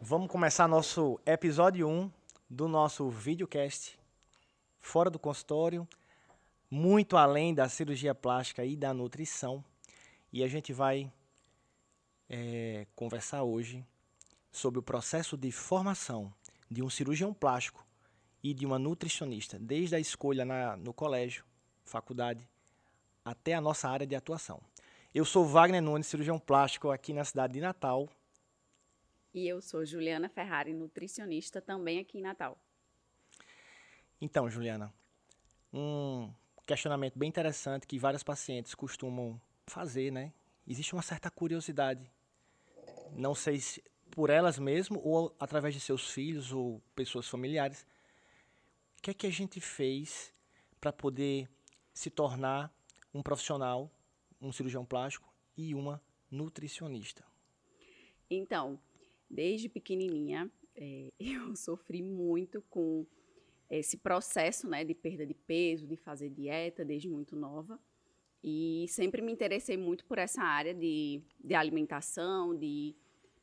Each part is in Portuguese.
Vamos começar nosso episódio 1 do nosso videocast Fora do Consultório, muito além da cirurgia plástica e da nutrição. E a gente vai conversar hoje sobre o processo de formação de um cirurgião plástico e de uma nutricionista, desde a escolha no colégio, faculdade, até a nossa área de atuação. Eu sou Wagner Nunes, cirurgião plástico aqui na cidade de Natal. E eu sou Juliana Ferrari, nutricionista, também aqui em Natal. Então, Juliana, um questionamento bem interessante que vários pacientes costumam fazer, né? Existe uma certa curiosidade, não sei se por elas mesmas ou através de seus filhos ou pessoas familiares. O que é que a gente fez para poder se tornar um profissional, um cirurgião plástico e uma nutricionista? Então, desde pequenininha, eu sofri muito com esse processo, né, de perda de peso, de fazer dieta, desde muito nova. E sempre me interessei muito por essa área de alimentação, de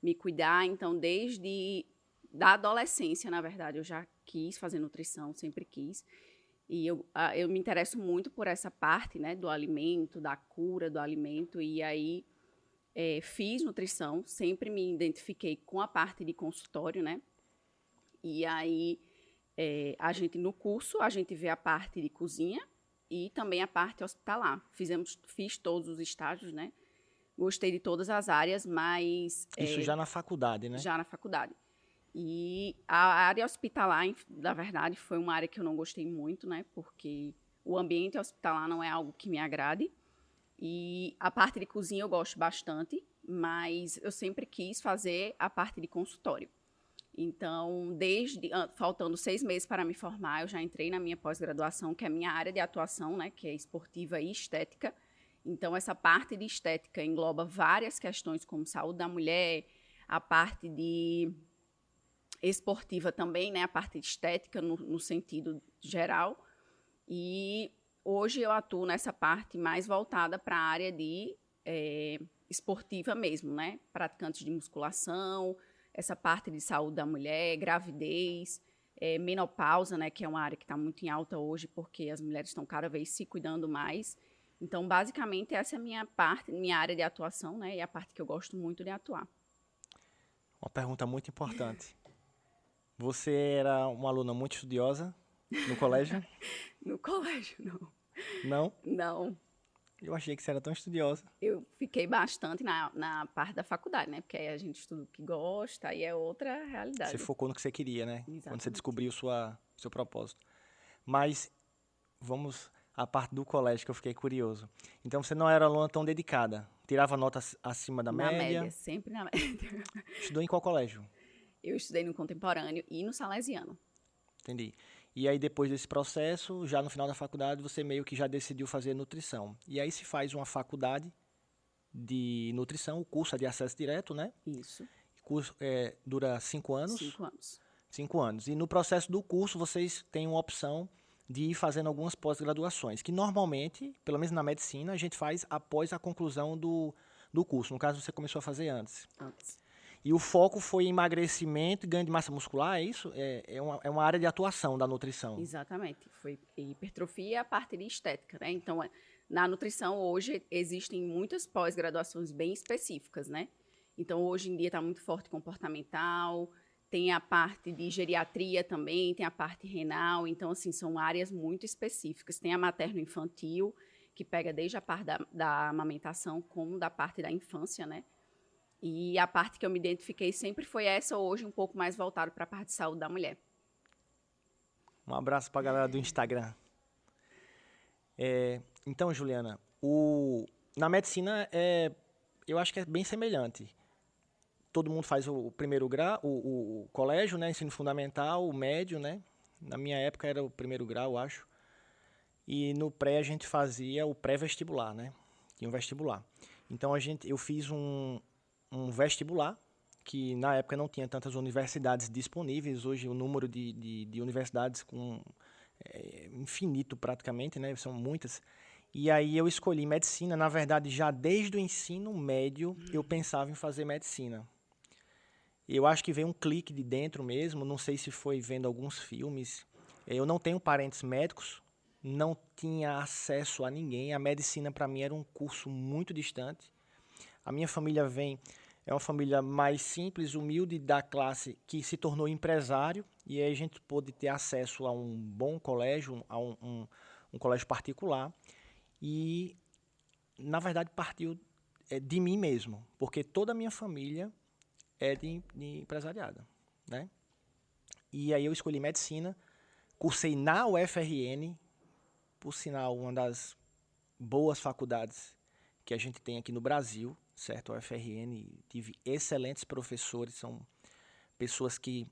me cuidar. Então, desde da adolescência, na verdade, eu já quis fazer nutrição, sempre quis. E eu me interesso muito por essa parte, né, do alimento, da cura do alimento. E aí fiz nutrição, sempre me identifiquei com a parte de consultório, né? E aí no curso a gente vê a parte de cozinha e também a parte hospitalar. Fiz todos os estágios, né? Gostei de todas as áreas, mas Isso já na faculdade, né? já na faculdade. E a área hospitalar, na verdade, foi uma área que eu não gostei muito, né? Porque o ambiente hospitalar não é algo que me agrade. E a parte de cozinha eu gosto bastante, mas eu sempre quis fazer a parte de consultório. Então, faltando 6 meses para me formar, eu já entrei na minha pós-graduação, que é a minha área de atuação, né? Que é esportiva e estética. Então, essa parte de estética engloba várias questões, como saúde da mulher, a parte de esportiva também, né? A parte de estética no sentido geral. E hoje eu atuo nessa parte mais voltada para a área de esportiva mesmo, né? Praticantes de musculação, essa parte de saúde da mulher, gravidez, menopausa, né? Que é uma área que está muito em alta hoje, porque as mulheres estão cada vez se cuidando mais. Então, basicamente, essa é a minha área de atuação, né? E a parte que eu gosto muito de atuar. Uma pergunta muito importante. Você era uma aluna muito estudiosa no colégio? No colégio, não. Não? Não. Eu achei que você era tão estudiosa. Eu fiquei bastante na parte da faculdade, né? Porque aí a gente estuda o que gosta, aí é outra Você realidade. focou no que você queria, né? Quando você Exatamente. descobriu seu propósito. Mas vamos à parte do colégio que eu fiquei curioso. Então você não era aluna tão dedicada. Tirava notas acima da Na média. média, sempre na média. Estudou em qual colégio? Eu estudei no contemporâneo e no salesiano. Entendi. E aí depois desse processo, já no final da faculdade, você meio que já decidiu fazer nutrição. E aí se faz uma faculdade de nutrição, o curso é de acesso direto, né? Isso. O curso dura 5 anos. 5 anos. 5 anos. E no processo do curso, vocês têm uma opção de ir fazendo algumas pós-graduações, que normalmente, pelo menos na medicina, a gente faz após a conclusão do curso. No caso, você começou a fazer antes. Antes. E o foco foi emagrecimento e ganho de massa muscular, é isso? É uma área de atuação da nutrição. Exatamente. Foi hipertrofia e a parte de estética, né? Então, na nutrição, hoje, existem muitas pós-graduações bem específicas, né? Então, hoje em dia está muito forte comportamental, tem a parte de geriatria também, tem a parte renal. Então, assim, são áreas muito específicas. Tem a materno-infantil, que pega desde a parte da amamentação como da parte da infância, né? E a parte que eu me identifiquei sempre foi essa, hoje um pouco mais voltado para a parte de saúde da mulher. Um abraço para a galera do Instagram. Então, Juliana, na medicina eu acho que é bem semelhante. Todo mundo faz o primeiro grau, o colégio, né, ensino fundamental, o médio, né? Na minha época era o primeiro grau, eu acho. E no pré a gente fazia o pré-vestibular, né? Tinha um vestibular. Então eu fiz um vestibular, que na época não tinha tantas universidades disponíveis. Hoje o número de universidades infinito praticamente, né? São muitas. E aí eu escolhi medicina. Na verdade, já desde o ensino médio eu pensava em fazer medicina. Eu acho que veio um clique de dentro mesmo, não sei se foi vendo alguns filmes. Eu não tenho parentes médicos, não tinha acesso a ninguém. A medicina para mim era um curso muito distante. A minha família é uma família mais simples, humilde, da classe que se tornou empresário, e aí a gente pôde ter acesso a um bom colégio, a um colégio particular, e na verdade partiu de mim mesmo, porque toda a minha família é de empresariado, né? E aí eu escolhi medicina, cursei na UFRN, por sinal, uma das boas faculdades que a gente tem aqui no Brasil, certo? A UFRN, tive excelentes professores, são pessoas que,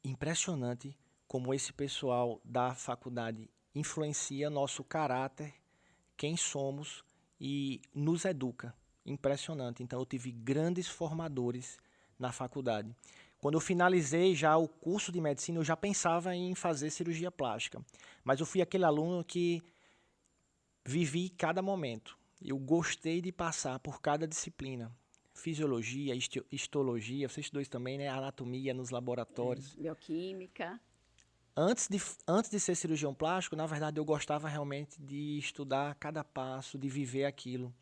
impressionante como esse pessoal da faculdade influencia nosso caráter, quem somos e nos educa. Impressionante. Então eu tive grandes formadores na faculdade. Quando eu finalizei já o curso de medicina, eu já pensava em fazer cirurgia plástica. Mas eu fui aquele aluno que vivi cada momento. Eu gostei de passar por cada disciplina. Fisiologia, histologia, vocês dois também, né? Anatomia nos laboratórios. Bioquímica. Antes de ser cirurgião plástico, na verdade, eu gostava realmente de estudar cada passo, de viver aquilo.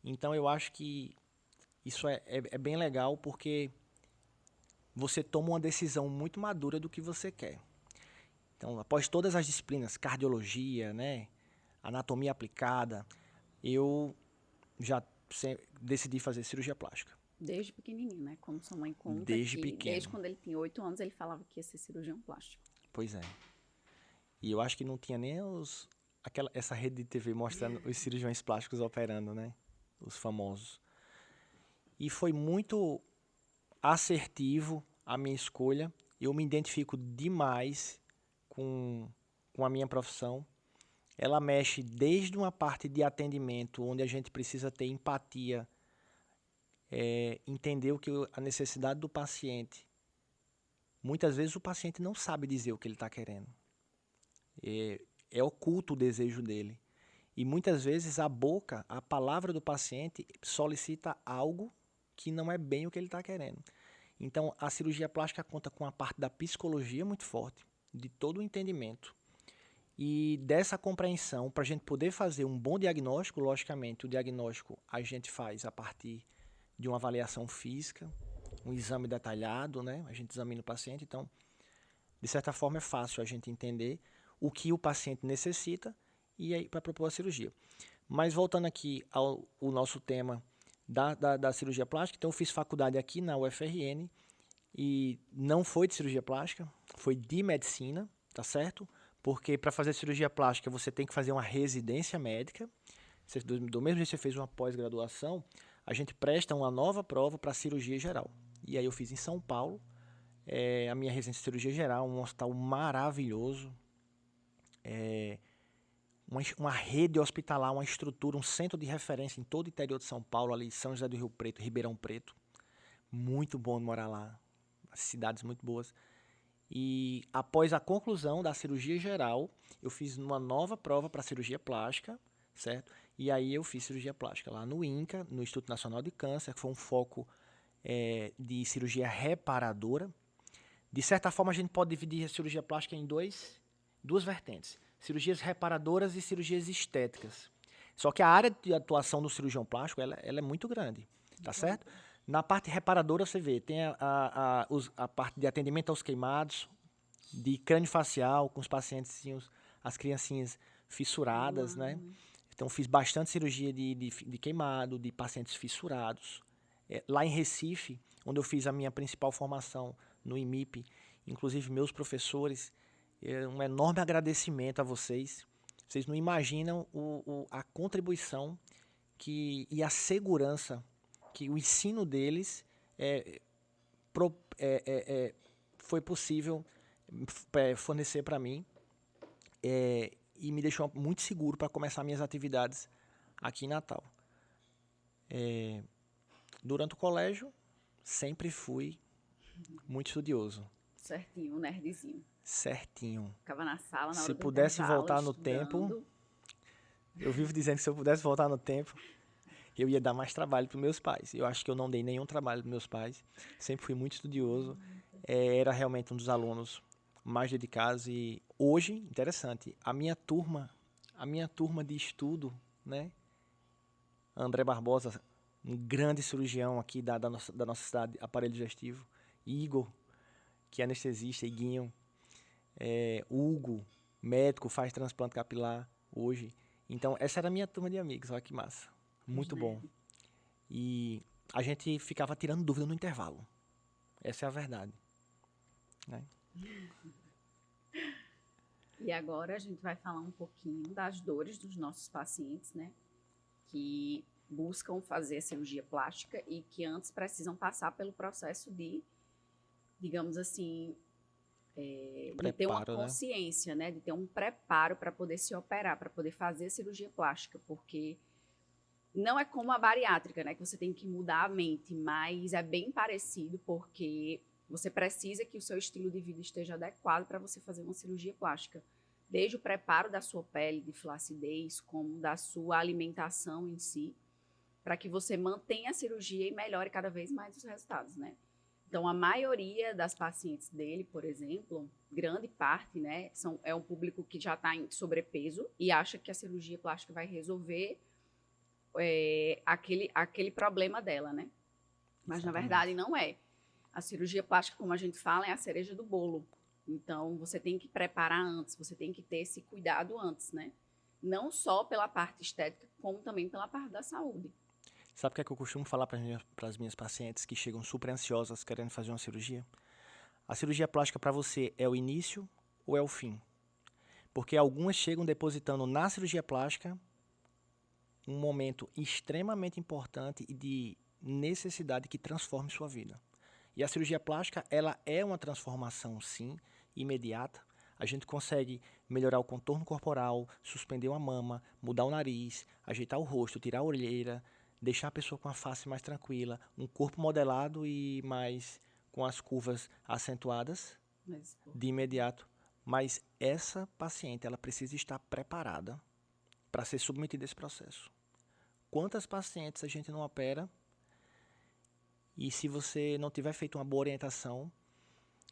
Então, eu acho que isso é bem legal, porque você toma uma decisão muito madura do que você quer. Então, após todas as disciplinas, cardiologia, né, anatomia aplicada, eu já decidi fazer cirurgia plástica. Desde pequenininho, né? Como sua mãe conta Desde que pequeno. desde quando ele tinha 8 anos, ele falava que ia ser cirurgião plástico. Pois é. E eu acho que não tinha nem essa rede de TV mostrando os cirurgiões plásticos operando, né? Os famosos. E foi muito assertivo a minha escolha. Eu me identifico demais com a minha profissão. Ela mexe desde uma parte de atendimento, onde a gente precisa ter empatia, entender a necessidade do paciente. Muitas vezes o paciente não sabe dizer o que ele está querendo. É oculto o desejo dele. E muitas vezes a palavra do paciente solicita algo que não é bem o que ele está querendo. Então, a cirurgia plástica conta com a parte da psicologia muito forte, de todo o entendimento. E dessa compreensão, para a gente poder fazer um bom diagnóstico, logicamente, o diagnóstico a gente faz a partir de uma avaliação física, um exame detalhado, né? A gente examina o paciente, então, de certa forma, é fácil a gente entender o que o paciente necessita e aí para propor a cirurgia. Mas voltando aqui ao nosso tema da cirurgia plástica, então eu fiz faculdade aqui na UFRN e não foi de cirurgia plástica, foi de medicina, tá certo? Porque para fazer cirurgia plástica você tem que fazer uma residência médica. Do mesmo jeito que você fez uma pós-graduação, a gente presta uma nova prova para cirurgia geral. E aí eu fiz em São Paulo, a minha residência de cirurgia geral, um hospital maravilhoso, uma rede hospitalar, uma estrutura, um centro de referência em todo o interior de São Paulo, ali São José do Rio Preto, Ribeirão Preto. Muito bom morar lá, cidades muito boas. E após a conclusão da cirurgia geral, eu fiz uma nova prova para cirurgia plástica, certo? E aí eu fiz cirurgia plástica lá no INCA, no Instituto Nacional de Câncer, que foi um foco de cirurgia reparadora. De certa forma, a gente pode dividir a cirurgia plástica em duas vertentes. Cirurgias reparadoras e cirurgias estéticas. Só que a área de atuação do cirurgião plástico ela é muito grande, tá certo? Na parte reparadora, você vê, tem a parte de atendimento aos queimados, de crâniofacial, com os pacientes, as criancinhas fissuradas, né? Então, fiz bastante cirurgia de queimado, de pacientes fissurados. Lá em Recife, onde eu fiz a minha principal formação no IMIP, inclusive meus professores, um enorme agradecimento a vocês. Vocês não imaginam a contribuição e a segurança que o ensino deles foi possível fornecer para mim e me deixou muito seguro para começar minhas atividades aqui em Natal. Durante o colégio, sempre fui muito estudioso. Certinho, um nerdzinho. Certinho. Ficava na sala, na hora Se do pudesse intervalo, voltar no estudando. tempo, eu vivo dizendo que se eu pudesse voltar no tempo, eu ia dar mais trabalho para meus pais. Eu acho que eu não dei nenhum trabalho para meus pais. Sempre fui muito estudioso. Era realmente um dos alunos mais dedicados. E hoje, interessante, a minha turma de estudo, né? André Barbosa, um grande cirurgião aqui da nossa cidade, aparelho digestivo. Igor, que é anestesista, Iguinho. Hugo, médico, faz transplante capilar hoje. Então, essa era a minha turma de amigos. Olha que massa. Muito bom. E a gente ficava tirando dúvida no intervalo. Essa é a verdade. Né? E agora a gente vai falar um pouquinho das dores dos nossos pacientes, né? Que buscam fazer a cirurgia plástica e que antes precisam passar pelo processo de, digamos assim, de ter uma consciência, né? De ter um preparo para poder se operar, para poder fazer a cirurgia plástica, porque não é como a bariátrica, né? Que você tem que mudar a mente, mas é bem parecido, porque você precisa que o seu estilo de vida esteja adequado para você fazer uma cirurgia plástica. Desde o preparo da sua pele de flacidez, como da sua alimentação em si, para que você mantenha a cirurgia e melhore cada vez mais os resultados, né? Então, a maioria das pacientes dele, por exemplo, grande parte, né, é um público que já está em sobrepeso e acha que a cirurgia plástica vai resolver aquele problema dela, né? Mas, na verdade, não é. A cirurgia plástica, como a gente fala, é a cereja do bolo. Então, você tem que preparar antes, você tem que ter esse cuidado antes, né? Não só pela parte estética, como também pela parte da saúde. Sabe o que é que eu costumo falar para as minhas pacientes que chegam super ansiosas querendo fazer uma cirurgia? A cirurgia plástica para você é o início ou é o fim? Porque algumas chegam depositando na cirurgia plástica um momento extremamente importante e de necessidade que transforme sua vida. E a cirurgia plástica, ela é uma transformação, sim, imediata. A gente consegue melhorar o contorno corporal, suspender uma mama, mudar o nariz, ajeitar o rosto, tirar a orelheira, deixar a pessoa com a face mais tranquila, um corpo modelado e mais com as curvas acentuadas de imediato. Mas essa paciente, ela precisa estar preparada para ser submetida a esse processo. Quantas pacientes a gente não opera e se você não tiver feito uma boa orientação,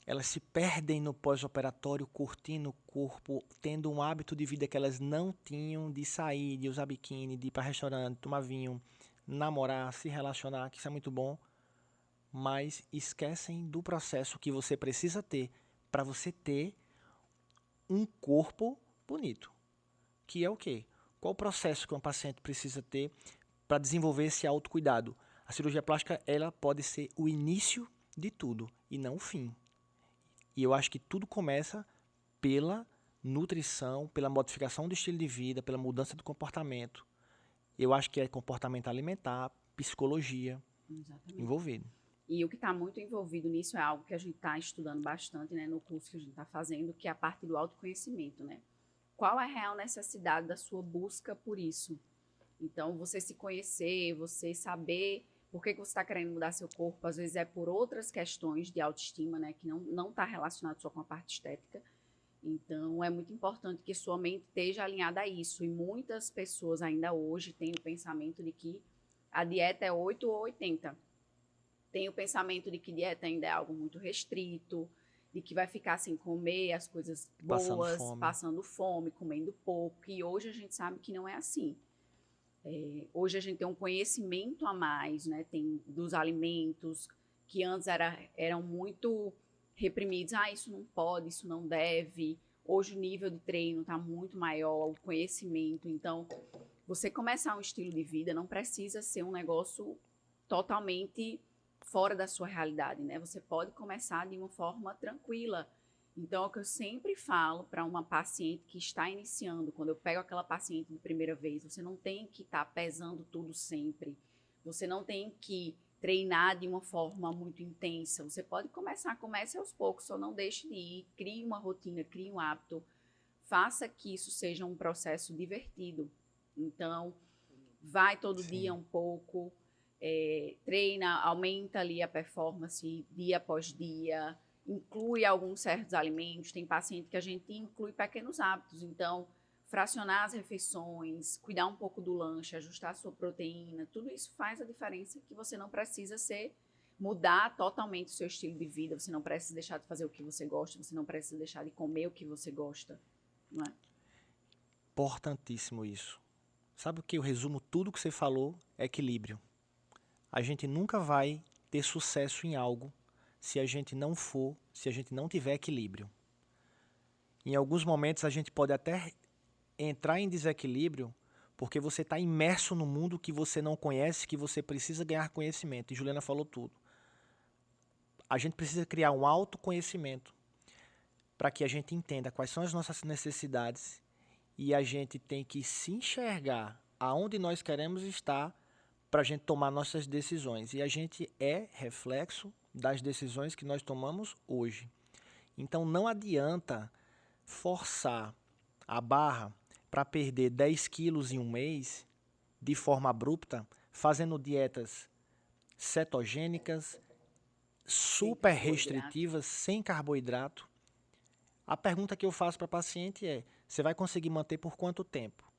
elas se perdem no pós-operatório, curtindo o corpo, tendo um hábito de vida que elas não tinham de sair, de usar biquíni, de ir para restaurante, tomar vinho, namorar, se relacionar, que isso é muito bom, mas esquecem do processo que você precisa ter para você ter um corpo bonito. Que é o quê? Qual o processo que um paciente precisa ter para desenvolver esse autocuidado? A cirurgia plástica, ela pode ser o início de tudo e não o fim. E eu acho que tudo começa pela nutrição, pela modificação do estilo de vida, pela mudança do comportamento. Eu acho que é comportamento alimentar, psicologia envolvido. E o que está muito envolvido nisso é algo que a gente está estudando bastante, né, no curso que a gente está fazendo, que é a parte do autoconhecimento, né? Qual é a real necessidade da sua busca por isso? Então, você se conhecer, você saber por que você está querendo mudar seu corpo, às vezes é por outras questões de autoestima, né, que não está relacionado só com a parte estética. Então, é muito importante que sua mente esteja alinhada a isso. E muitas pessoas ainda hoje têm o pensamento de que a dieta é 8 ou 80. Tem o pensamento de que dieta ainda é algo muito restrito, de que vai ficar sem comer as coisas boas, passando fome, comendo pouco. E hoje a gente sabe que não é assim. Hoje a gente tem um conhecimento a mais, né? Tem dos alimentos que antes eram muito reprimidos. Ah, isso não pode, isso não deve. Hoje o nível de treino está muito maior, o conhecimento. Então, você começar um estilo de vida não precisa ser um negócio totalmente fora da sua realidade, né? Você pode começar de uma forma tranquila. Então, é o que eu sempre falo para uma paciente que está iniciando, quando eu pego aquela paciente de primeira vez, você não tem que estar pesando tudo sempre. Você não tem que treinar de uma forma muito intensa. Você pode comece aos poucos, só não deixe de ir, crie uma rotina, crie um hábito, faça que isso seja um processo divertido. Então, vai todo dia um pouco, treina, aumenta ali a performance dia após dia, inclui alguns certos alimentos. Tem paciente que a gente inclui pequenos hábitos. Então, fracionar as refeições, cuidar um pouco do lanche, ajustar a sua proteína, tudo isso faz a diferença que você não precisa mudar totalmente o seu estilo de vida, você não precisa deixar de fazer o que você gosta, você não precisa deixar de comer o que você gosta, não é? Importantíssimo isso. Sabe o que eu resumo tudo que você falou? É equilíbrio. A gente nunca vai ter sucesso em algo se a gente não tiver equilíbrio. Em alguns momentos a gente pode até entrar em desequilíbrio porque você está imerso no mundo que você não conhece, que você precisa ganhar conhecimento. E Juliana falou tudo. A gente precisa criar um autoconhecimento para que a gente entenda quais são as nossas necessidades e a gente tem que se enxergar aonde nós queremos estar para a gente tomar nossas decisões. E a gente é reflexo das decisões que nós tomamos hoje. Então não adianta forçar a barra para perder 10 quilos em um mês de forma abrupta, fazendo dietas cetogênicas, super restritivas, sem carboidrato. A pergunta que eu faço para o paciente é: você vai conseguir manter por quanto tempo?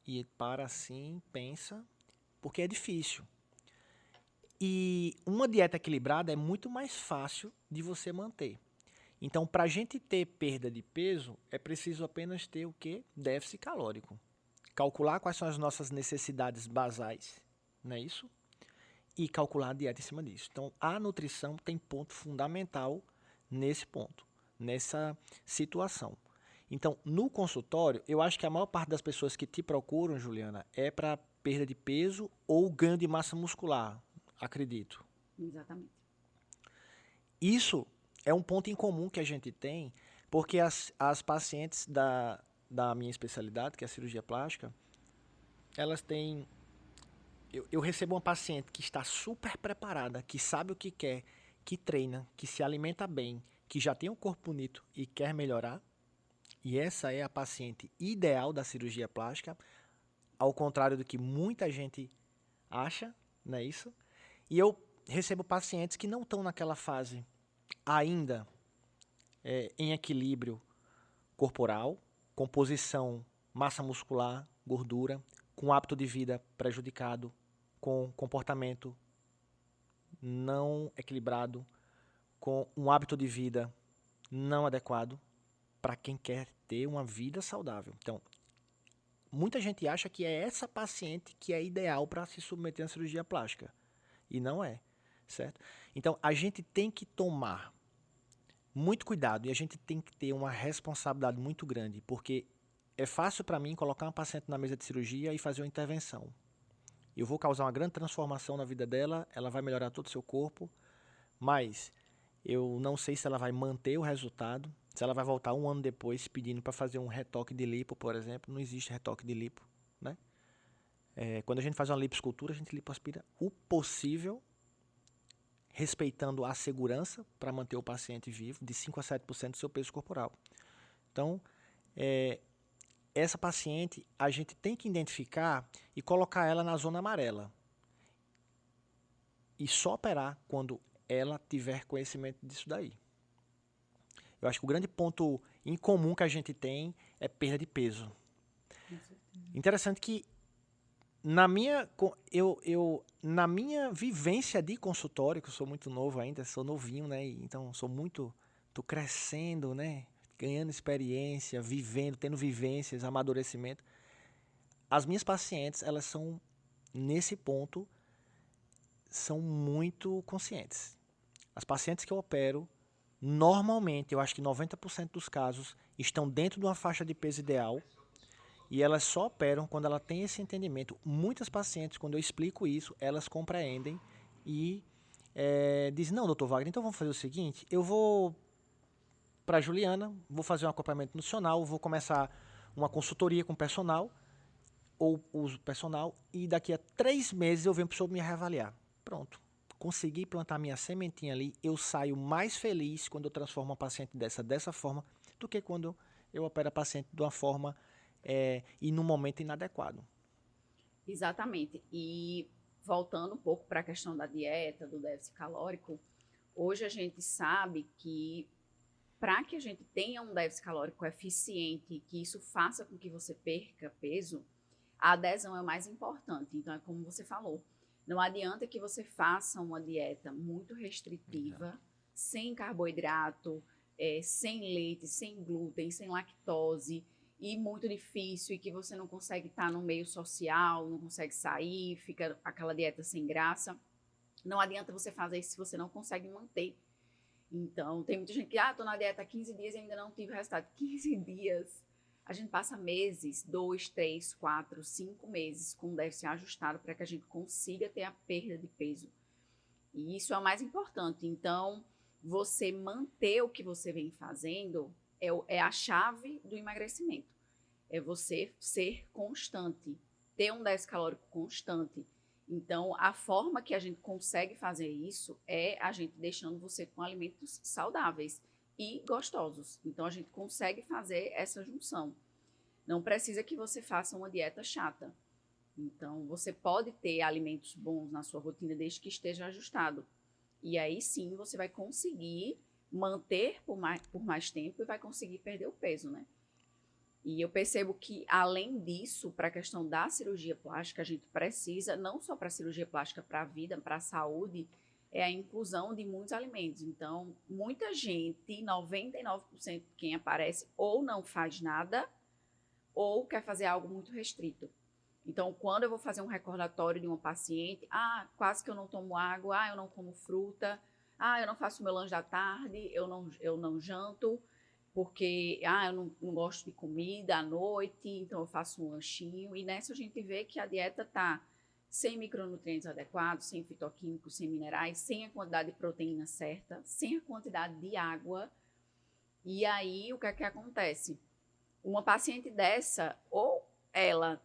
E para assim, pensa, porque é difícil. E uma dieta equilibrada é muito mais fácil de você manter. Então, para a gente ter perda de peso, é preciso apenas ter o quê? Déficit calórico. Calcular quais são as nossas necessidades basais, não é isso? E calcular a dieta em cima disso. Então, a nutrição tem ponto fundamental nesse ponto, nessa situação. Então, no consultório, eu acho que a maior parte das pessoas que te procuram, Juliana, é para perda de peso ou ganho de massa muscular, acredito. Exatamente. Isso é um ponto em comum que a gente tem, porque as pacientes da minha especialidade, que é a cirurgia plástica, elas têm... Eu recebo uma paciente que está super preparada, que sabe o que quer, que treina, que se alimenta bem, que já tem um corpo bonito e quer melhorar. E essa é a paciente ideal da cirurgia plástica, ao contrário do que muita gente acha, não é isso? E eu recebo pacientes que não estão naquela fase ainda em equilíbrio corporal, composição, massa muscular, gordura, com hábito de vida prejudicado, com comportamento não equilibrado, com um hábito de vida não adequado para quem quer ter uma vida saudável. Então, muita gente acha que é essa paciente que é ideal para se submeter à cirurgia plástica. E não é, certo? Então, a gente tem que tomar muito cuidado e a gente tem que ter uma responsabilidade muito grande, porque é fácil para mim colocar uma paciente na mesa de cirurgia e fazer uma intervenção. Eu vou causar uma grande transformação na vida dela, ela vai melhorar todo o seu corpo, mas eu não sei se ela vai manter o resultado, se ela vai voltar um ano depois pedindo para fazer um retoque de lipo, por exemplo. Não existe retoque de lipo, né? Quando a gente faz uma lipoescultura, a gente lipoaspira o possível, respeitando a segurança para manter o paciente vivo, de 5 a 7% do seu peso corporal. Então, essa paciente, a gente tem que identificar e colocar ela na zona amarela. E só operar quando ela tiver conhecimento disso daí. Eu acho que o grande ponto em comum que a gente tem é perda de peso. Interessante que na minha vivência de consultório, que eu sou muito novo ainda, sou novinho, né? Então tô crescendo, né? Ganhando experiência, vivendo, tendo vivências, amadurecimento. As minhas pacientes, elas são, nesse ponto, são muito conscientes. As pacientes que eu opero, normalmente, eu acho que 90% dos casos estão dentro de uma faixa de peso ideal e elas só operam quando ela tem esse entendimento. Muitas pacientes, quando eu explico isso, elas compreendem e dizem: não, doutor Wagner, então vamos fazer o seguinte, eu vou para a Juliana, vou fazer um acompanhamento nutricional, vou começar uma consultoria com o personal, ou uso personal, e daqui a 3 meses eu venho para o senhor me reavaliar. Pronto. Consegui plantar minha sementinha ali, eu saio mais feliz quando eu transformo uma paciente dessa forma, do que quando eu opero a paciente de uma forma e num momento inadequado. Exatamente. E voltando um pouco para a questão da dieta, do déficit calórico, hoje a gente sabe que para que a gente tenha um déficit calórico eficiente, que isso faça com que você perca peso, a adesão é o mais importante. Então, é como você falou, não adianta que você faça uma dieta muito restritiva, sem carboidrato, sem leite, sem glúten, sem lactose, e muito difícil, e que você não consegue estar no meio social, não consegue sair, fica aquela dieta sem graça. Não adianta você fazer isso se você não consegue manter. Então, tem muita gente que, tô na dieta há 15 dias e ainda não tive resultado. 15 dias. A gente passa meses, 2, 3, 4, 5 meses com o déficit ajustado para que a gente consiga ter a perda de peso. E isso é o mais importante. Então, você manter o que você vem fazendo é a chave do emagrecimento. É você ser constante, ter um déficit calórico constante. Então, a forma que a gente consegue fazer isso é a gente deixando você com alimentos saudáveis e gostosos. Então, a gente consegue fazer essa junção. Não precisa que você faça uma dieta chata. Então, você pode ter alimentos bons na sua rotina desde que esteja ajustado. E aí sim, você vai conseguir manter por mais tempo e vai conseguir perder o peso, né? E eu percebo que, além disso, para a questão da cirurgia plástica, a gente precisa, não só para a cirurgia plástica, para a vida, para a saúde, é a inclusão de muitos alimentos. Então, muita gente, 99% de quem aparece, ou não faz nada, ou quer fazer algo muito restrito. Então, quando eu vou fazer um recordatório de uma paciente, quase que eu não tomo água, eu não como fruta, eu não faço meu lanche da tarde, eu não janto, porque eu não gosto de comida à noite, então eu faço um lanchinho. E nessa a gente vê que a dieta está sem micronutrientes adequados, sem fitoquímicos, sem minerais, sem a quantidade de proteína certa, sem a quantidade de água. E aí, o que é que acontece? Uma paciente dessa, ou ela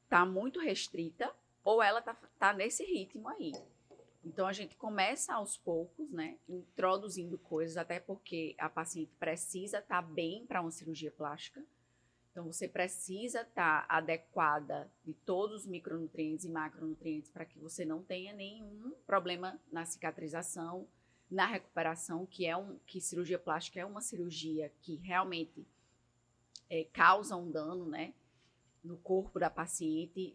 está muito restrita, ou ela tá nesse ritmo aí. Então, a gente começa aos poucos, né, introduzindo coisas, até porque a paciente precisa estar bem para uma cirurgia plástica. Então, você precisa estar adequada de todos os micronutrientes e macronutrientes para que você não tenha nenhum problema na cicatrização, na recuperação, que cirurgia plástica é uma cirurgia que realmente causa um dano, né, no corpo da paciente,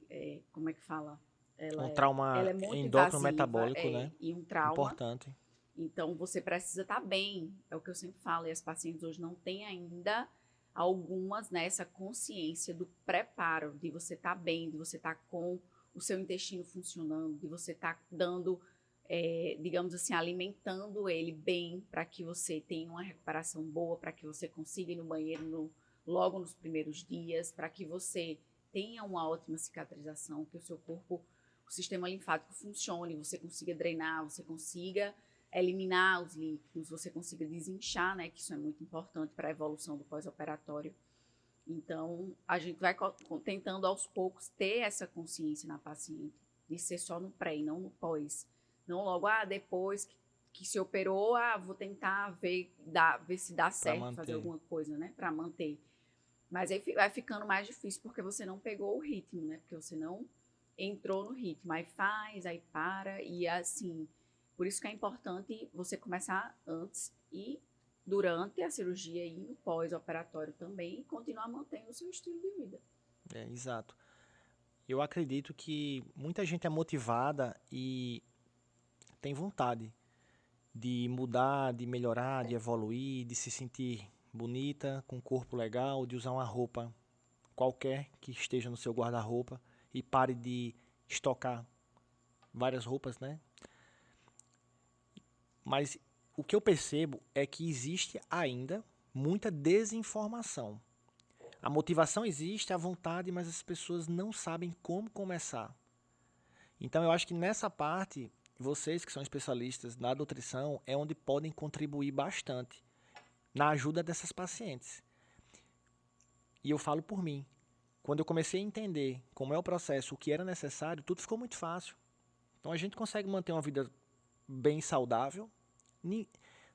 como é que fala? Um trauma Ela é muito endócrino invasiva, metabólico, né? e um trauma. Importante. Então, você precisa estar bem, é o que eu sempre falo, e as pacientes hoje não têm ainda algumas nessa consciência do preparo, de você estar bem, de você estar com o seu intestino funcionando, de você estar dando, digamos assim, alimentando ele bem para que você tenha uma recuperação boa, para que você consiga ir no banheiro logo nos primeiros dias, para que você tenha uma ótima cicatrização, que o seu corpo, o sistema linfático funcione, você consiga drenar, você consiga eliminar os líquidos, você consiga desinchar, né, que isso é muito importante para a evolução do pós-operatório. Então, a gente vai tentando aos poucos ter essa consciência na paciente, de ser só no pré e não no pós. Não logo, depois que se operou, vou tentar ver se dá certo, fazer alguma coisa, né, para manter. Mas aí vai ficando mais difícil porque você não pegou o ritmo, né? Porque você não entrou no ritmo. Aí faz, aí para. E assim, por isso que é importante você começar antes e durante a cirurgia e no pós-operatório também e continuar mantendo o seu estilo de vida. Exato. Eu acredito que muita gente é motivada e tem vontade de mudar, de melhorar, de evoluir, de se sentir bonita, com um corpo legal, de usar uma roupa qualquer que esteja no seu guarda-roupa e pare de estocar várias roupas, né? Mas o que eu percebo é que existe ainda muita desinformação. A motivação existe, a vontade, mas as pessoas não sabem como começar. Então eu acho que nessa parte, vocês que são especialistas na nutrição é onde podem contribuir bastante na ajuda dessas pacientes. E eu falo por mim. Quando eu comecei a entender como é o processo, o que era necessário, tudo ficou muito fácil. Então a gente consegue manter uma vida bem saudável.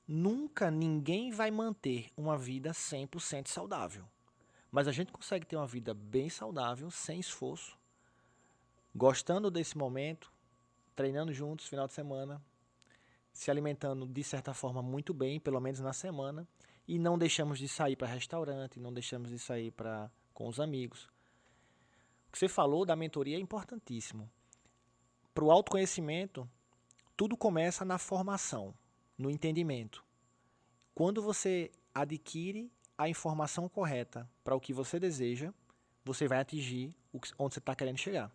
Nunca ninguém vai manter uma vida 100% saudável. Mas a gente consegue ter uma vida bem saudável, sem esforço, gostando desse momento, treinando juntos final de semana, se alimentando de certa forma muito bem, pelo menos na semana, E não deixamos de sair para restaurante, não deixamos de sair com os amigos. O que você falou da mentoria é importantíssimo. Para o autoconhecimento, tudo começa na formação, no entendimento. Quando você adquire a informação correta para o que você deseja, você vai atingir onde você está querendo chegar.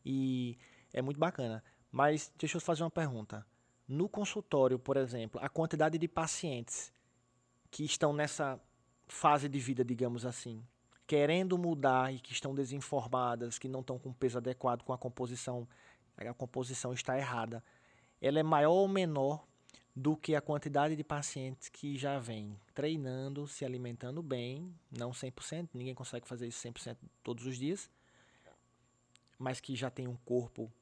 E é muito bacana. Mas deixa eu fazer uma pergunta. No consultório, por exemplo, a quantidade de pacientes que estão nessa fase de vida, digamos assim, querendo mudar e que estão desinformadas, que não estão com o peso adequado, com a composição está errada, ela é maior ou menor do que a quantidade de pacientes que já vêm treinando, se alimentando bem, não 100%, ninguém consegue fazer isso 100% todos os dias, mas que já tem um corpo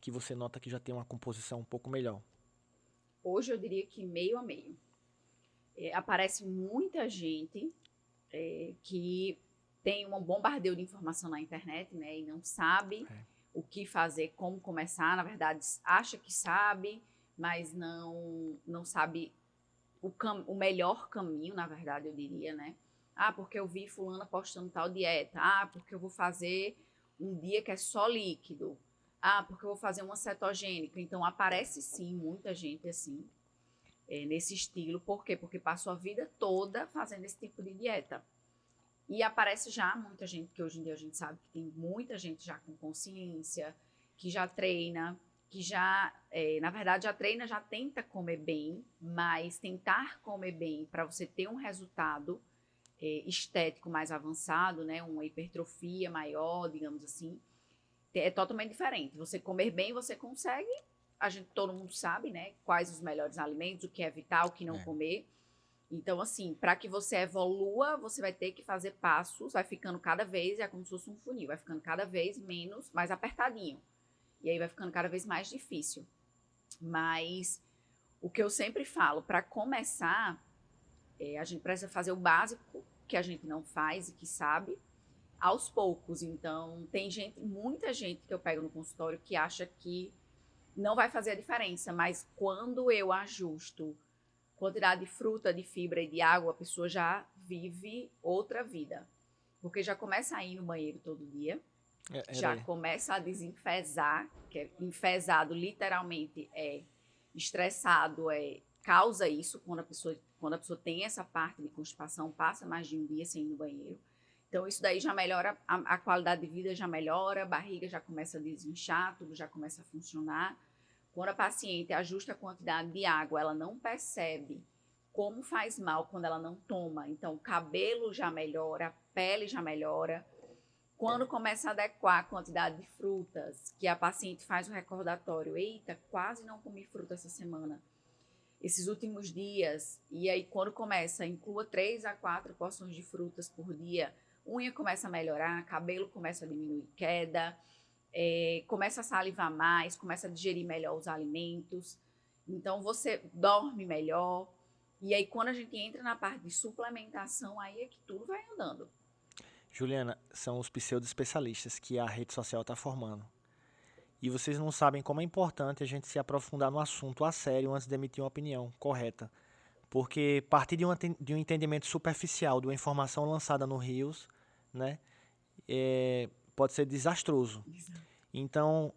que você nota que já tem uma composição um pouco melhor? Hoje eu diria que meio a meio. Aparece muita gente que tem um bombardeio de informação na internet, né, e não sabe o que fazer, como começar. Na verdade, acha que sabe, mas não sabe o melhor caminho, na verdade, eu diria, né? Ah, porque eu vi fulana postando tal dieta. Ah, porque eu vou fazer um dia que é só líquido. Ah, porque eu vou fazer uma cetogênica. Então, aparece sim muita gente assim, nesse estilo. Por quê? Porque passou a vida toda fazendo esse tipo de dieta. E aparece já muita gente, que hoje em dia a gente sabe que tem muita gente já com consciência, que já treina, que já, na verdade, já treina, já tenta comer bem, mas tentar comer bem para você ter um resultado estético mais avançado, né, uma hipertrofia maior, digamos assim, é totalmente diferente. Você comer bem, você consegue, todo mundo sabe, né, quais os melhores alimentos, o que evitar, o que não comer. Então, assim, para que você evolua, você vai ter que fazer passos, vai ficando cada vez, é como se fosse um funil, vai ficando cada vez mais apertadinho. E aí vai ficando cada vez mais difícil. Mas o que eu sempre falo, para começar, a gente precisa fazer o básico, que a gente não faz e que sabe, aos poucos. Então, tem muita gente que eu pego no consultório que acha que não vai fazer a diferença, mas quando eu ajusto quantidade de fruta, de fibra e de água, a pessoa já vive outra vida. Porque já começa a ir no banheiro todo dia, já começa a desenfesar, que é enfesado literalmente estressado, causa isso quando a pessoa tem essa parte de constipação, passa mais de um dia sem ir no banheiro. Então, isso daí já melhora, a qualidade de vida já melhora, a barriga já começa a desinchar, tudo já começa a funcionar. Quando a paciente ajusta a quantidade de água, ela não percebe como faz mal quando ela não toma. Então, o cabelo já melhora, a pele já melhora. Quando começa a adequar a quantidade de frutas, que a paciente faz o recordatório, eita, quase não comi fruta essa semana, esses últimos dias, e aí quando começa, inclua 3 a 4 porções de frutas por dia, unha começa a melhorar, cabelo começa a diminuir queda, começa a salivar mais, começa a digerir melhor os alimentos, então você dorme melhor, e aí quando a gente entra na parte de suplementação, aí é que tudo vai andando. Juliana, são os pseudo-especialistas que a rede social está formando. E vocês não sabem como é importante a gente se aprofundar no assunto a sério antes de emitir uma opinião correta. Porque partir de um entendimento superficial de uma informação lançada no Rios, né, pode ser desastroso. Então,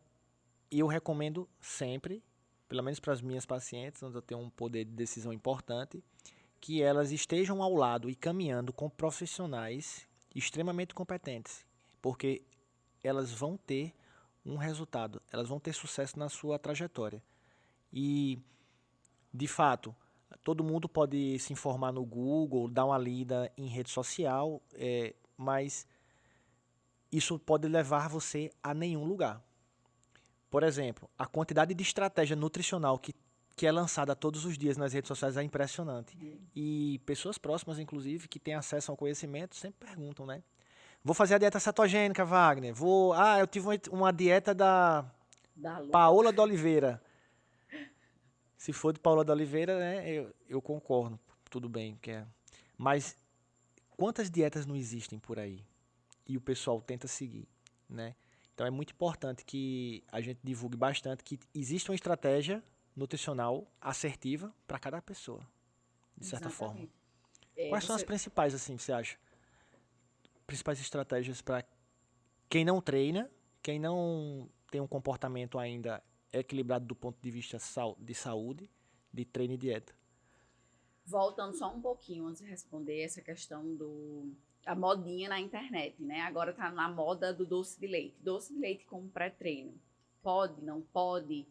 eu recomendo sempre, pelo menos para as minhas pacientes, onde eu tenho um poder de decisão importante, que elas estejam ao lado e caminhando com profissionais extremamente competentes, porque elas vão ter um resultado, elas vão ter sucesso na sua trajetória. E, de fato, todo mundo pode se informar no Google, dar uma lida em rede social, mas isso pode levar você a nenhum lugar. Por exemplo, a quantidade de estratégia nutricional que é lançada todos os dias nas redes sociais é impressionante. E pessoas próximas, inclusive, que têm acesso ao conhecimento, sempre perguntam, né? Vou fazer a dieta cetogênica, Wagner. Eu tive uma dieta da Paola de Oliveira. Se for de Paola de Oliveira, né, eu concordo. Tudo bem. Mas quantas dietas não existem por aí? E o pessoal tenta seguir, né? Então é muito importante que a gente divulgue bastante que existe uma estratégia nutricional assertiva para cada pessoa. de certa forma. Exatamente. Quais são as principais, assim, você acha? Principais estratégias para quem não treina, quem não tem um comportamento ainda equilibrado do ponto de vista de saúde, de treino e dieta? Voltando só um pouquinho antes de responder essa questão a modinha na internet, né? Agora tá na moda do doce de leite. Doce de leite como pré-treino. Pode, não pode?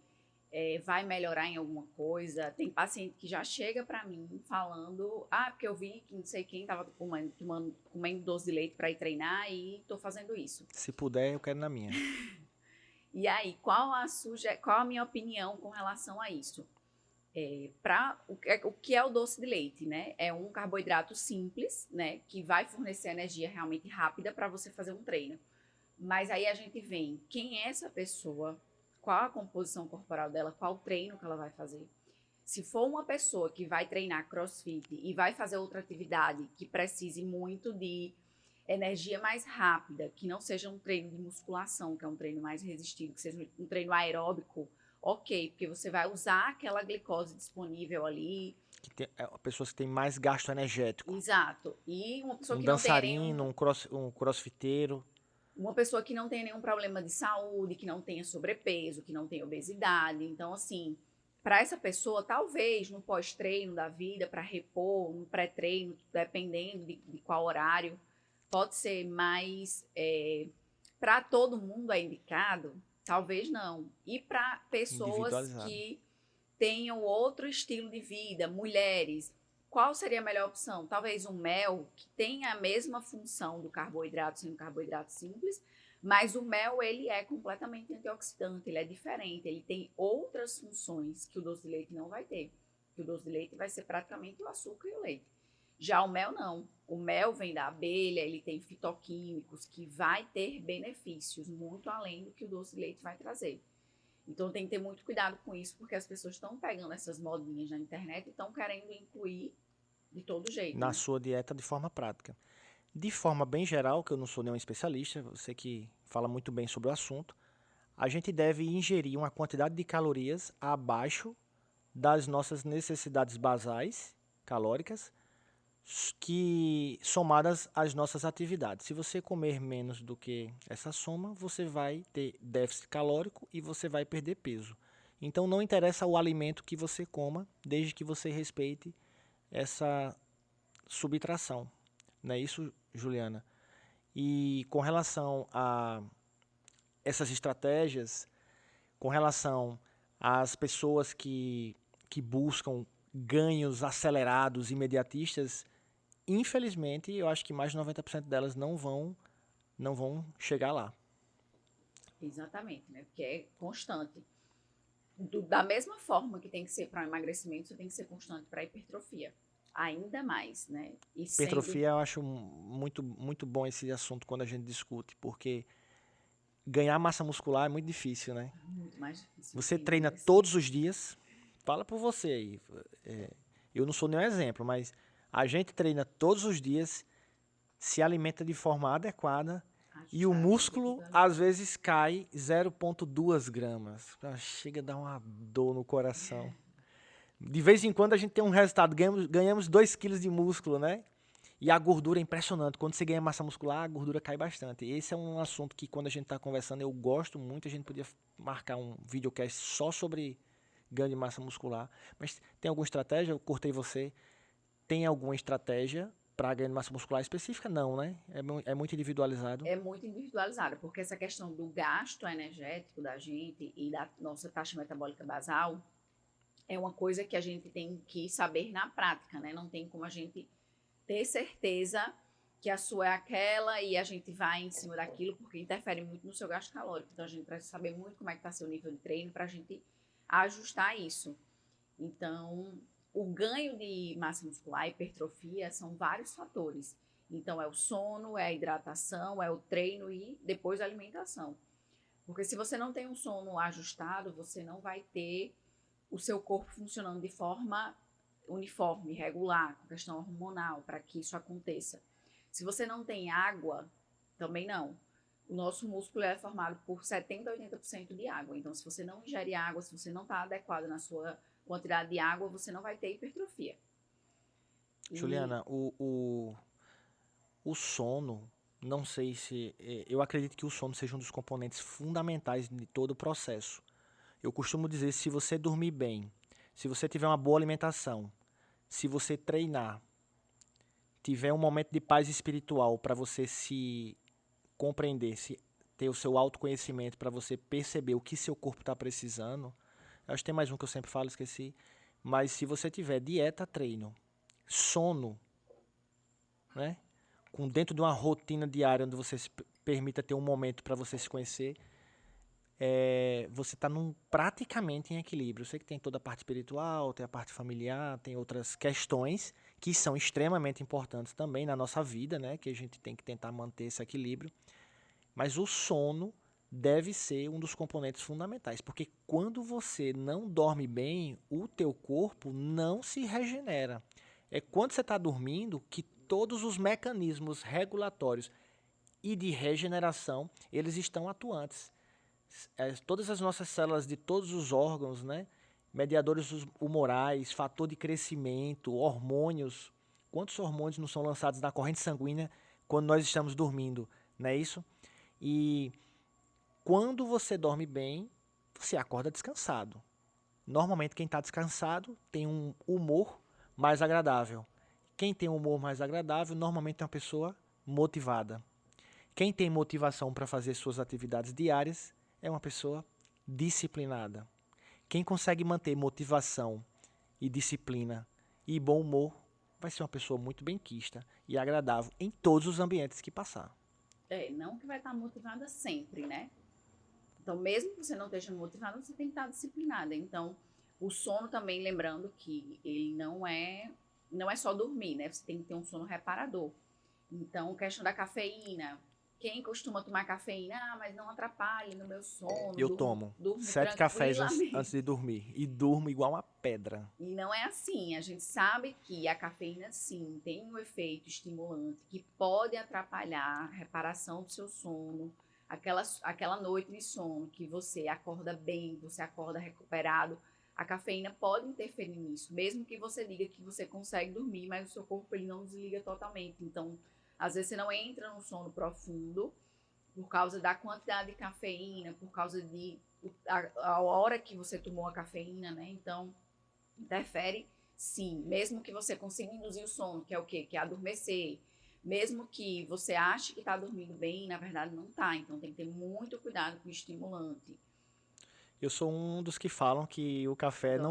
Vai melhorar em alguma coisa? Tem paciente que já chega para mim falando, porque eu vi que não sei quem estava comendo doce de leite para ir treinar e estou fazendo isso. Se puder, eu quero na minha. E aí, qual a minha opinião com relação a isso? O que é o doce de leite, né? É um carboidrato simples, né? Que vai fornecer energia realmente rápida para você fazer um treino. Mas aí a gente vem, quem é essa pessoa? Qual a composição corporal dela? Qual o treino que ela vai fazer? Se for uma pessoa que vai treinar CrossFit e vai fazer outra atividade que precise muito de energia mais rápida, que não seja um treino de musculação, que é um treino mais resistido, que seja um treino aeróbico, ok, porque você vai usar aquela glicose disponível ali. Pessoas que têm mais gasto energético. Exato. E uma pessoa um que dançarino, não tem um crossfiteiro. Uma pessoa que não tenha nenhum problema de saúde, que não tenha sobrepeso, que não tenha obesidade. Então, assim, para essa pessoa, talvez no pós-treino da vida, para repor, no pré-treino, dependendo de qual horário, pode ser mais. Para todo mundo é indicado? Talvez não. E para pessoas que tenham outro estilo de vida, mulheres, qual seria a melhor opção? Talvez um mel que tenha a mesma função do carboidrato, sendo um carboidrato simples, mas o mel ele é completamente antioxidante, ele é diferente, ele tem outras funções que o doce de leite não vai ter. Que o doce de leite vai ser praticamente o açúcar e o leite. Já o mel não. O mel vem da abelha, ele tem fitoquímicos que vai ter benefícios muito além do que o doce de leite vai trazer. Então tem que ter muito cuidado com isso, porque as pessoas estão pegando essas modinhas na internet e estão querendo incluir de todo jeito. Na sua dieta de forma prática. De forma bem geral, que eu não sou nenhum especialista, você que fala muito bem sobre o assunto, a gente deve ingerir uma quantidade de calorias abaixo das nossas necessidades basais calóricas, que somadas às nossas atividades. Se você comer menos do que essa soma, você vai ter déficit calórico e você vai perder peso. Então não interessa o alimento que você coma, desde que você respeite essa subtração. Não é isso, Juliana? E com relação a essas estratégias, com relação às pessoas que buscam ganhos acelerados, imediatistas, infelizmente, eu acho que mais de 90% delas não vão chegar lá. Exatamente, né? Porque é constante. Da mesma forma que tem que ser para o emagrecimento, você tem que ser constante para a hipertrofia. Ainda mais, né? Hipertrofia, eu acho muito, muito bom esse assunto quando a gente discute, porque ganhar massa muscular é muito difícil, né? Muito mais difícil. Você treina todos os dias, fala por você aí. Eu não sou nenhum exemplo, mas a gente treina todos os dias, se alimenta de forma adequada e o músculo às vezes cai 0,2 gramas. Chega a dar uma dor no coração. De vez em quando a gente tem um resultado, ganhamos 2 quilos de músculo, né? E a gordura é impressionante. Quando você ganha massa muscular, a gordura cai bastante. Esse é um assunto que quando a gente está conversando eu gosto muito. A gente podia marcar um videocast só sobre ganho de massa muscular. Mas tem alguma estratégia? Eu cortei você. Tem alguma estratégia para ganho de massa muscular específica? Não, né? É muito individualizado. É muito individualizado, porque essa questão do gasto energético da gente e da nossa taxa metabólica basal é uma coisa que a gente tem que saber na prática, né? Não tem como a gente ter certeza que a sua é aquela e a gente vai em cima daquilo, porque interfere muito no seu gasto calórico. Então, a gente precisa saber muito como é que está seu nível de treino para a gente ajustar isso. Então, o ganho de massa muscular, a hipertrofia, são vários fatores. Então, é o sono, é a hidratação, é o treino e depois a alimentação. Porque se você não tem um sono ajustado, você não vai ter o seu corpo funcionando de forma uniforme, regular, com questão hormonal, para que isso aconteça. Se você não tem água, também não. O nosso músculo é formado por 70% a 80% de água. Então, se você não ingere água, se você não está adequado na sua quantidade de água, você não vai ter hipertrofia. E Juliana, o sono, não sei se. Eu acredito que o sono seja um dos componentes fundamentais de todo o processo. Eu costumo dizer, se você dormir bem, se você tiver uma boa alimentação, se você treinar, tiver um momento de paz espiritual para você se compreender, se ter o seu autoconhecimento para você perceber o que seu corpo está precisando. Acho que tem mais um que eu sempre falo, esqueci. Mas se você tiver dieta, treino, sono, né? Com dentro de uma rotina diária onde você se permita ter um momento para você se conhecer, você está praticamente em equilíbrio. Eu sei que tem toda a parte espiritual, tem a parte familiar, tem outras questões que são extremamente importantes também na nossa vida, né? Que a gente tem que tentar manter esse equilíbrio. Mas o sono deve ser um dos componentes fundamentais, porque quando você não dorme bem, o teu corpo não se regenera. É quando você está dormindo que todos os mecanismos regulatórios e de regeneração, eles estão atuantes. Todas as nossas células de todos os órgãos, né? Mediadores humorais, fator de crescimento, hormônios. Quantos hormônios não são lançados na corrente sanguínea quando nós estamos dormindo, não é isso? E quando você dorme bem, você acorda descansado. Normalmente quem está descansado tem um humor mais agradável. Quem tem um humor mais agradável normalmente é uma pessoa motivada. Quem tem motivação para fazer suas atividades diárias é uma pessoa disciplinada. Quem consegue manter motivação e disciplina e bom humor vai ser uma pessoa muito benquista e agradável em todos os ambientes que passar. não que vai estar motivada sempre, né? Então, mesmo que você não esteja motivada, você tem que estar disciplinada. Então, o sono também, lembrando que ele não é só dormir, né? Você tem que ter um sono reparador. Então, questão da cafeína. Quem costuma tomar cafeína, mas não atrapalha no meu sono, Eu tomo durmo 7 cafés antes tranquilamente. de dormir e durmo igual uma pedra. E não é assim. A gente sabe que a cafeína, sim, tem um efeito estimulante que pode atrapalhar a reparação do seu sono. Aquela noite de sono que você acorda bem, você acorda recuperado, a cafeína pode interferir nisso, mesmo que você diga que você consegue dormir, mas o seu corpo ele não desliga totalmente. Então, às vezes você não entra no sono profundo por causa da quantidade de cafeína, por causa de a hora que você tomou a cafeína, né? Então, interfere sim, mesmo que você consiga induzir o sono, que é o quê? Que é adormecer. Mesmo que você ache que está dormindo bem, na verdade não está. Então tem que ter muito cuidado com o estimulante. Eu sou um dos que falam que o café Dorme.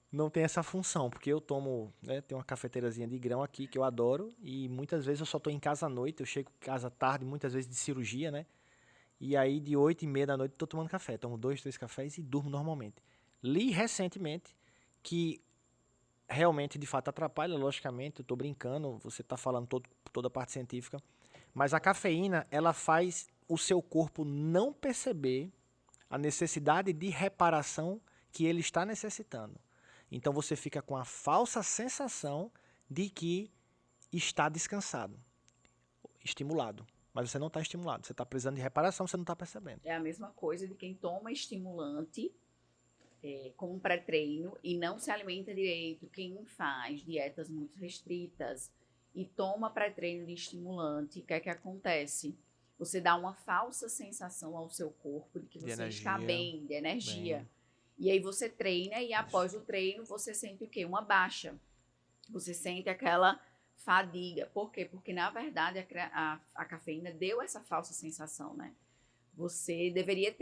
não tem essa função, porque eu tomo, né, tem uma cafeteirazinha de grão aqui que eu adoro e muitas vezes eu só estou em casa à noite, eu chego em casa tarde, muitas vezes de cirurgia, né? E aí de 8h30 da noite estou tomando café, tomo 2, 3 cafés e durmo normalmente. Li recentemente que realmente de fato atrapalha, logicamente, eu estou brincando, você está falando toda a parte científica, mas a cafeína ela faz o seu corpo não perceber a necessidade de reparação que ele está necessitando. Então você fica com a falsa sensação de que está descansado, estimulado. Mas você não está estimulado, você está precisando de reparação, você não está percebendo. É a mesma coisa de quem toma estimulante com um pré-treino e não se alimenta direito, quem faz dietas muito restritas e toma pré-treino de estimulante, o que é que acontece? Você dá uma falsa sensação ao seu corpo de que De você está energia, bem, de energia. bem. E aí você treina e após Isso. o treino você sente o quê? Uma baixa. Você sente aquela fadiga. Por quê? Porque na verdade a cafeína deu essa falsa sensação, né? Você deveria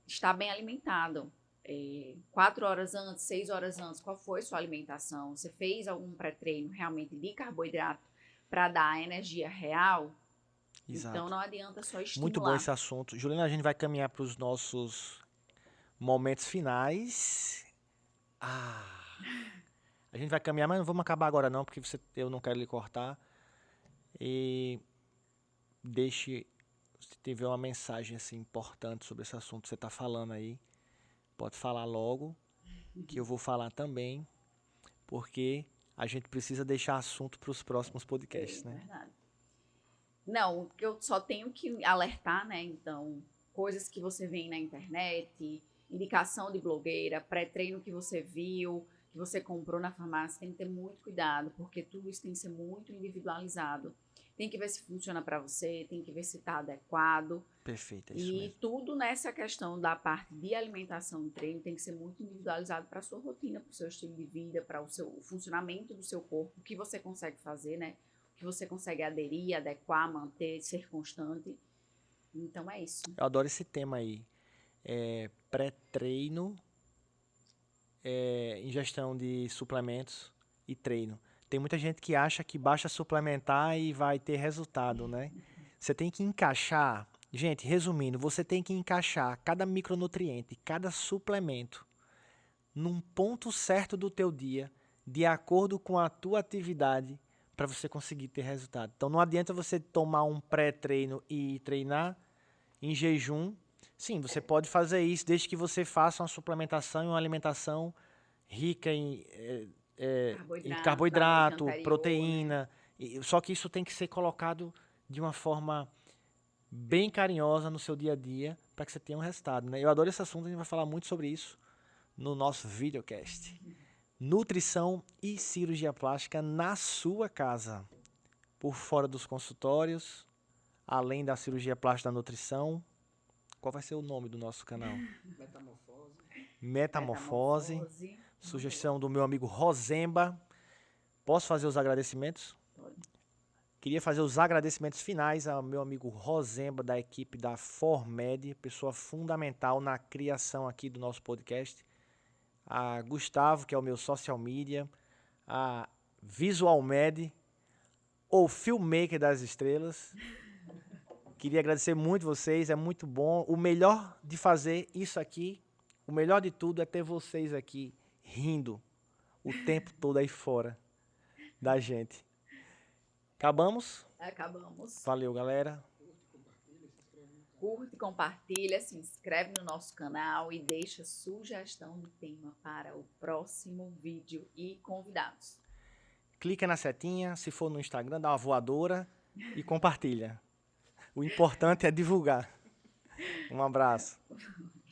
estar bem alimentado. 4 horas antes, 6 horas antes, qual foi sua alimentação? Você fez algum pré-treino realmente de carboidrato para dar a energia real? Então Exato. não adianta só Muito bom estimular. esse assunto. Juliana, a gente vai caminhar para os nossos momentos finais. A gente vai caminhar, mas não vamos acabar agora não, porque eu não quero lhe cortar. E deixe, se tiver uma mensagem assim importante sobre esse assunto que você está falando aí, pode falar logo, que eu vou falar também, porque a gente precisa deixar assunto para os próximos podcasts, né? Verdade. Não, que eu só tenho que alertar, né? Então, coisas que você vê na internet, indicação de blogueira, pré-treino que você viu, que você comprou na farmácia, tem que ter muito cuidado, porque tudo isso tem que ser muito individualizado. Tem que ver se funciona para você, tem que ver se está adequado. Perfeito, é isso E mesmo. tudo nessa questão da parte de alimentação e treino tem que ser muito individualizado para a sua rotina, para o seu estilo de vida, para o funcionamento do seu corpo, o que você consegue fazer, né? O que você consegue aderir, adequar, manter, ser constante. Então é isso. Eu adoro esse tema aí. Pré-treino, ingestão de suplementos e treino. Tem muita gente que acha que basta suplementar e vai ter resultado, né? Você tem que encaixar, gente, resumindo, você tem que encaixar cada micronutriente, cada suplemento num ponto certo do teu dia, de acordo com a tua atividade, para você conseguir ter resultado. Então não adianta você tomar um pré-treino e treinar em jejum. Sim, você pode fazer isso desde que você faça uma suplementação e uma alimentação rica em carboidrato, anterior, proteína. Só que isso tem que ser colocado de uma forma bem carinhosa no seu dia a dia para que você tenha um resultado, né? Eu adoro esse assunto, a gente vai falar muito sobre isso no nosso videocast. Nutrição e cirurgia plástica na sua casa, por fora dos consultórios, além da cirurgia plástica da nutrição. Qual vai ser o nome do nosso canal? Metamorfose. Sugestão do meu amigo Rosemba. Posso fazer os agradecimentos? Pode. Queria fazer os agradecimentos finais ao meu amigo Rosemba, da equipe da Formed, pessoa fundamental na criação aqui do nosso podcast. A Gustavo, que é o meu social media. A Visualmed, o filmmaker das estrelas. Queria agradecer muito vocês, é muito bom. O melhor de fazer isso aqui, o melhor de tudo é ter vocês aqui rindo o tempo todo aí fora da gente. Acabamos? Acabamos. Valeu, galera. Curte, compartilha, se inscreve no nosso canal e deixa sugestão de tema para o próximo vídeo e convidados. Clica na setinha, se for no Instagram, dá uma voadora e compartilha. O importante é divulgar. Um abraço.